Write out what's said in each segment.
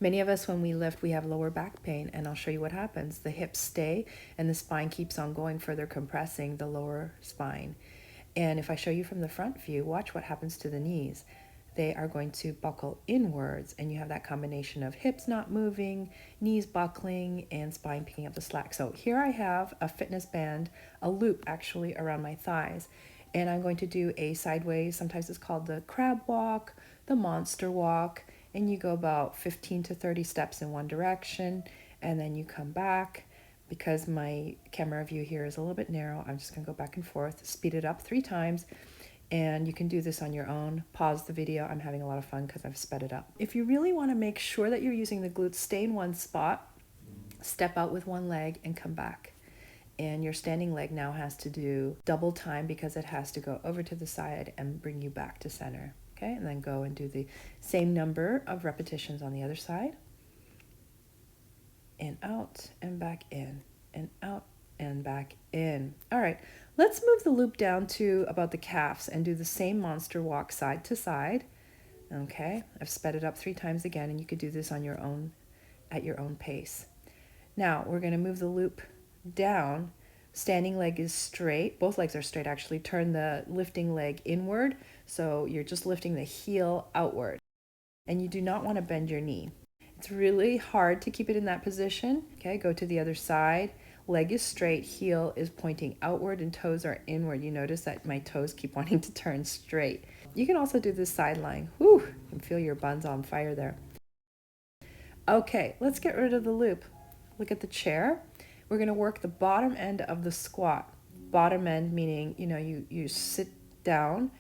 Many of us, when we lift, we have lower back pain, and I'll show you what happens. The hips stay and the spine keeps on going, further compressing the lower spine. And if I show you from the front view, watch what happens to the knees. They are going to buckle inwards, and you have that combination of hips not moving, knees buckling, and spine picking up the slack. So here I have a fitness band, a loop actually around my thighs, and I'm going to do a sideways, sometimes it's called the crab walk, the monster walk, and you go about 15 to 30 steps in one direction, and then you come back. Because my camera view here is a little bit narrow, I'm just going to go back and forth, speed it up 3 times, and you can do this on your own. Pause the video. I'm having a lot of fun because I've sped it up. If you really want to make sure that you're using the glutes, stay in one spot, step out with one leg, and come back. And your standing leg now has to do double time because it has to go over to the side and bring you back to center. Okay, and then go and do the same number of repetitions on the other side. And out and back in, and out and back in. All right, let's move the loop down to about the calves and do the same monster walk side to side. Okay, I've sped it up 3 times again, and you could do this on your own, at your own pace. Now we're going to move the loop down. Standing leg is straight. Both legs are straight actually. Turn the lifting leg inward, so you're just lifting the heel outward. And you do not want to bend your knee. It's really hard to keep it in that position. Okay, go to the other side. Leg is straight, heel is pointing outward, and toes are inward. You notice that my toes keep wanting to turn straight. You can also do this side lying. Whew, you can feel your buns on fire there. Okay, let's get rid of the loop. Look at the chair. We're going to work the bottom end of the squat. Bottom end meaning, you sit down.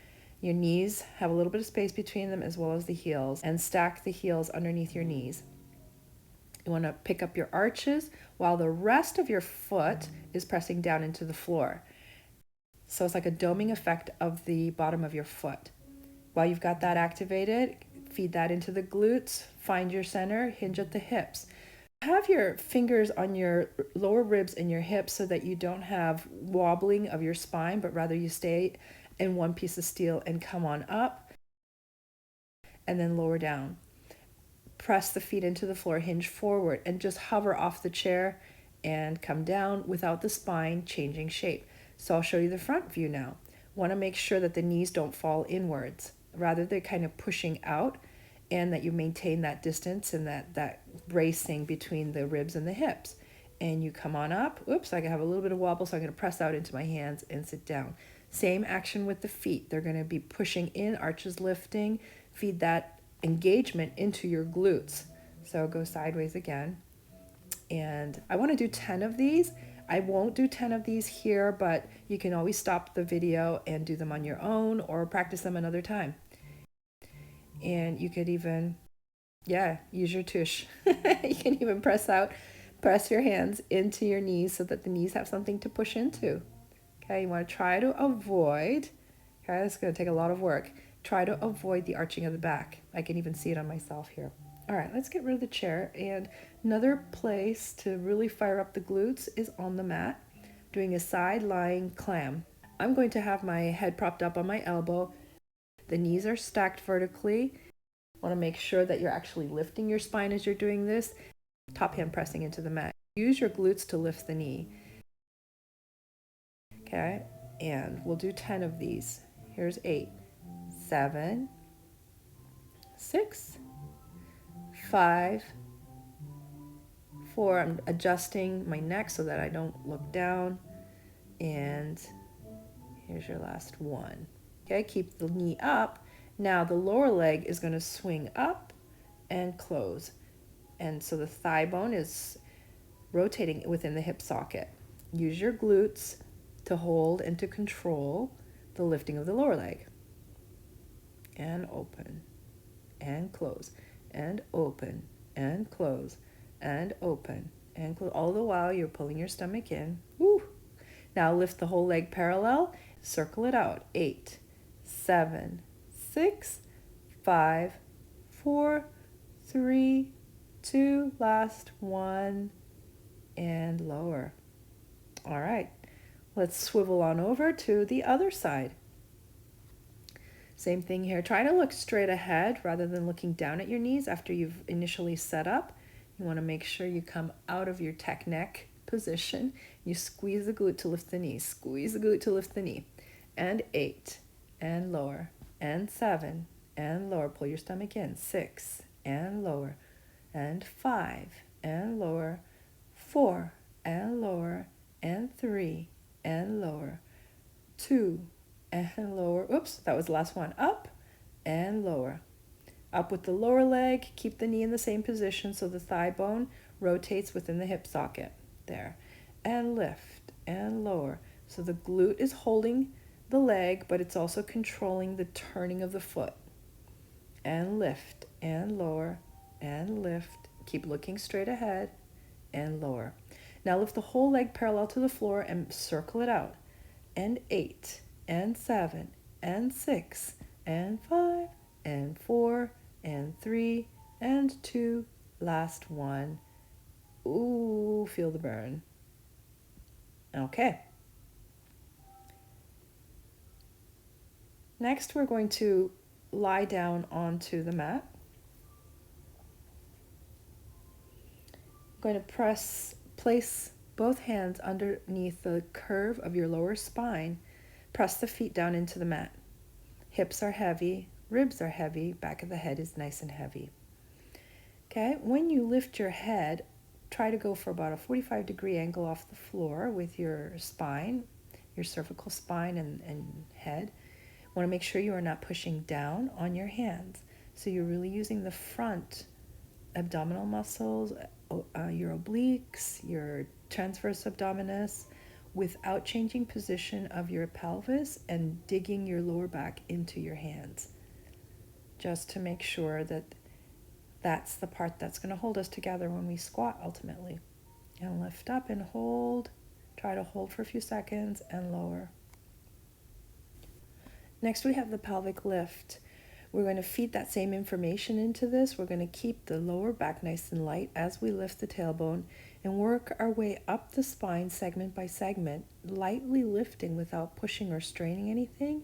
Your knees have a little bit of space between them as well as the heels, and stack the heels underneath your knees. You want to pick up your arches while the rest of your foot is pressing down into the floor. So it's like a doming effect of the bottom of your foot. While you've got that activated, feed that into the glutes, find your center, hinge at the hips. Have your fingers on your lower ribs and your hips so that you don't have wobbling of your spine, but rather you stay in one piece of steel and come on up and then lower down. Press the feet into the floor, hinge forward, and just hover off the chair and come down without the spine changing shape. So I'll show you the front view now. Want to make sure that the knees don't fall inwards. Rather, they're kind of pushing out, and that you maintain that distance and that bracing between the ribs and the hips. And you come on up. Oops, I have a little bit of wobble, so I'm going to press out into my hands and sit down. Same action with the feet. They're going to be pushing in, arches lifting. Feed that engagement into your glutes. So go sideways again. And I want to do 10 of these. I won't do 10 of these here, but you can always stop the video and do them on your own or practice them another time. And you could even, use your tush. You can even press your hands into your knees so that the knees have something to push into. Okay, you want to try to avoid, okay, this is going to take a lot of work. Try to avoid the arching of the back. I can even see it on myself here. All right, let's get rid of the chair. And another place to really fire up the glutes is on the mat, doing a side-lying clam. I'm going to have my head propped up on my elbow. The knees are stacked vertically. Want to make sure that you're actually lifting your spine as you're doing this. Top hand pressing into the mat. Use your glutes to lift the knee. Okay, and we'll do 10 of these. Here's 8, 7, 6, 5, 4. I'm adjusting my neck so that I don't look down. And here's your last 1. Okay, keep the knee up. Now the lower leg is going to swing up and close. And so the thigh bone is rotating within the hip socket. Use your glutes to hold and to control the lifting of the lower leg. And open, and close, and open, and close, and open, and close. All the while you're pulling your stomach in. Woo! Now lift the whole leg parallel, circle it out. 8, 7, 6, 5, 4, 3, 2, last 1, and lower. All right, let's swivel on over to the other side. Same thing here. Try to look straight ahead rather than looking down at your knees after you've initially set up. You want to make sure you come out of your tech neck position. You squeeze the glute to lift the knee. Squeeze the glute to lift the knee. And 8, and lower, and 7, and lower. Pull your stomach in. 6, and lower, and 5, and lower, 4, and lower, and 3, and lower, 2, and lower. Oops, that was the last one. Up and lower. Up with the lower leg. Keep the knee in the same position so the thigh bone rotates within the hip socket. There. And lift and lower. So the glute is holding the leg, but it's also controlling the turning of the foot. And lift and lower and lift. Keep looking straight ahead and lower. Now lift the whole leg parallel to the floor and circle it out. And 8, and 7, and 6, and 5, and 4, and 3, and 2, last one. Ooh, feel the burn. Okay. Next, we're going to lie down onto the mat. I'm going to place both hands underneath the curve of your lower spine. Press the feet down into the mat. Hips are heavy, ribs are heavy, back of the head is nice and heavy. Okay, when you lift your head, try to go for about a 45-degree angle off the floor with your spine, your cervical spine and head. Want to make sure you are not pushing down on your hands. So you're really using the front abdominal muscles, your obliques, your transverse abdominis, without changing position of your pelvis and digging your lower back into your hands. Just to make sure that that's the part that's going to hold us together when we squat ultimately. And lift up and hold. Try to hold for a few seconds and lower. Next we have the pelvic lift. We're going to feed that same information into this. We're going to keep the lower back nice and light as we lift the tailbone and work our way up the spine segment by segment, lightly lifting without pushing or straining anything,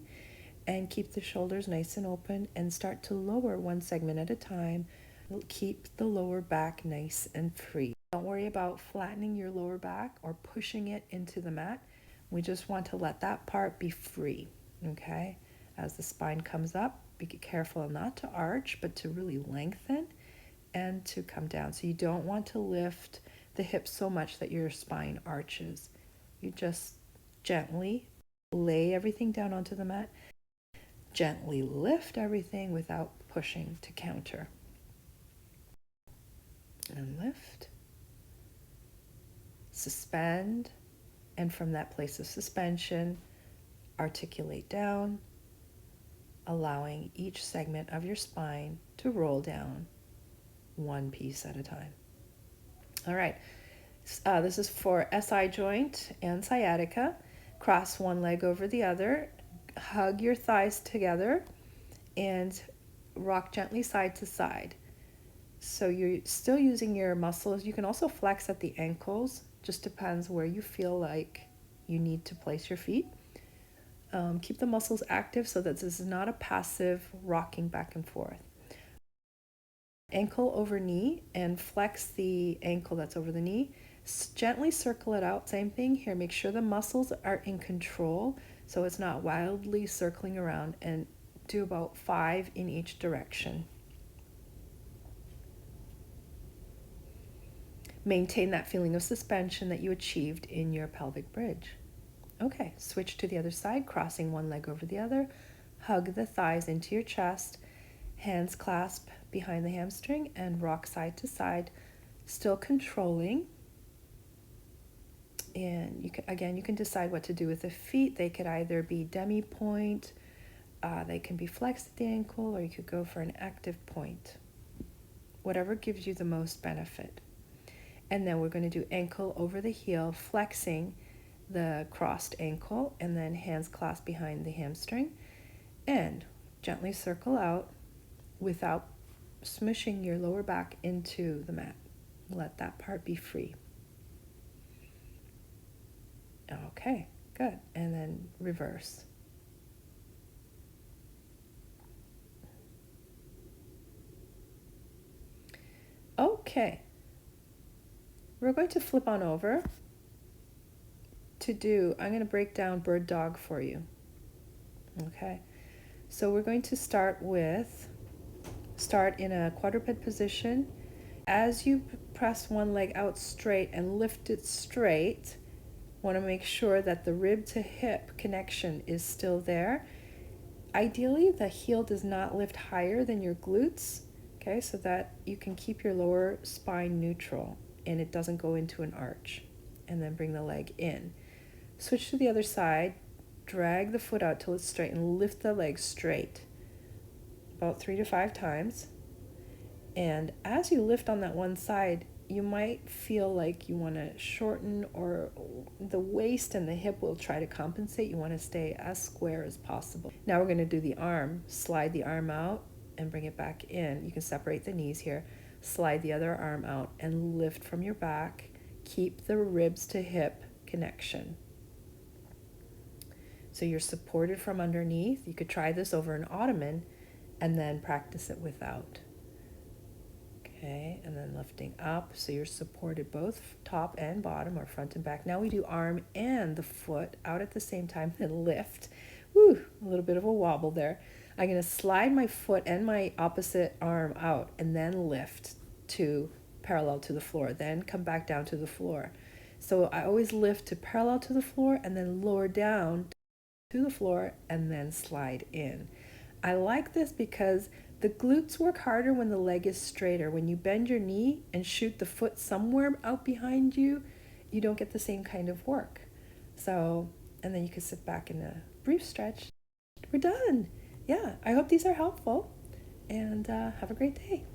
and keep the shoulders nice and open and start to lower one segment at a time. Keep the lower back nice and free. Don't worry about flattening your lower back or pushing it into the mat. We just want to let that part be free, okay? As the spine comes up, be careful not to arch, but to really lengthen and to come down. So you don't want to lift the hips so much that your spine arches. You just gently lay everything down onto the mat, gently lift everything without pushing to counter. And lift, suspend, and from that place of suspension, articulate down, allowing each segment of your spine to roll down one piece at a time. All right, this is for SI joint and sciatica. Cross one leg over the other, hug your thighs together, and rock gently side to side. So you're still using your muscles. You can also flex at the ankles, just depends where you feel like you need to place your feet. Keep the muscles active so that this is not a passive rocking back and forth. Ankle over knee and flex the ankle that's over the knee. Gently circle it out. Same thing here. Make sure the muscles are in control so it's not wildly circling around, and do about 5 in each direction. Maintain that feeling of suspension that you achieved in your pelvic bridge. Okay, switch to the other side, crossing one leg over the other. Hug the thighs into your chest. Hands clasp behind the hamstring and rock side to side, still controlling. And you can decide what to do with the feet. They could either be demi-point, they can be flexed at the ankle, or you could go for an active point. Whatever gives you the most benefit. And then we're going to do ankle over the heel, flexing the crossed ankle, and then hands clasped behind the hamstring, and gently circle out without smushing your lower back into the mat. Let that part be free. Okay, good. And then reverse. Okay, we're going to flip on over I'm going to break down bird dog for you. Okay, so we're going to start in a quadruped position. As you press one leg out straight and lift it straight, want to make sure that the rib to hip connection is still there. Ideally, the heel does not lift higher than your glutes, okay, so that you can keep your lower spine neutral and it doesn't go into an arch. And then bring the leg in. Switch to the other side, drag the foot out till it's straight and lift the leg straight about 3 to 5 times. And as you lift on that one side, you might feel like you want to shorten, or the waist and the hip will try to compensate. You want to stay as square as possible. Now we're going to do the arm. Slide the arm out and bring it back in. You can separate the knees here. Slide the other arm out and lift from your back. Keep the ribs to hip connection. So you're supported from underneath. You could try this over an ottoman and then practice it without. Okay, and then lifting up, so you're supported both top and bottom, or front and back. Now we do arm and the foot out at the same time, then lift. Woo, a little bit of a wobble there. I'm going to slide my foot and my opposite arm out and then lift to parallel to the floor, then come back down to the floor. So I always lift to parallel to the floor and then lower down to the floor and then slide in. I like this because the glutes work harder when the leg is straighter. When you bend your knee and shoot the foot somewhere out behind you, you don't get the same kind of work. So, and then you can sit back in a brief stretch. We're done. Yeah, I hope these are helpful, and have a great day.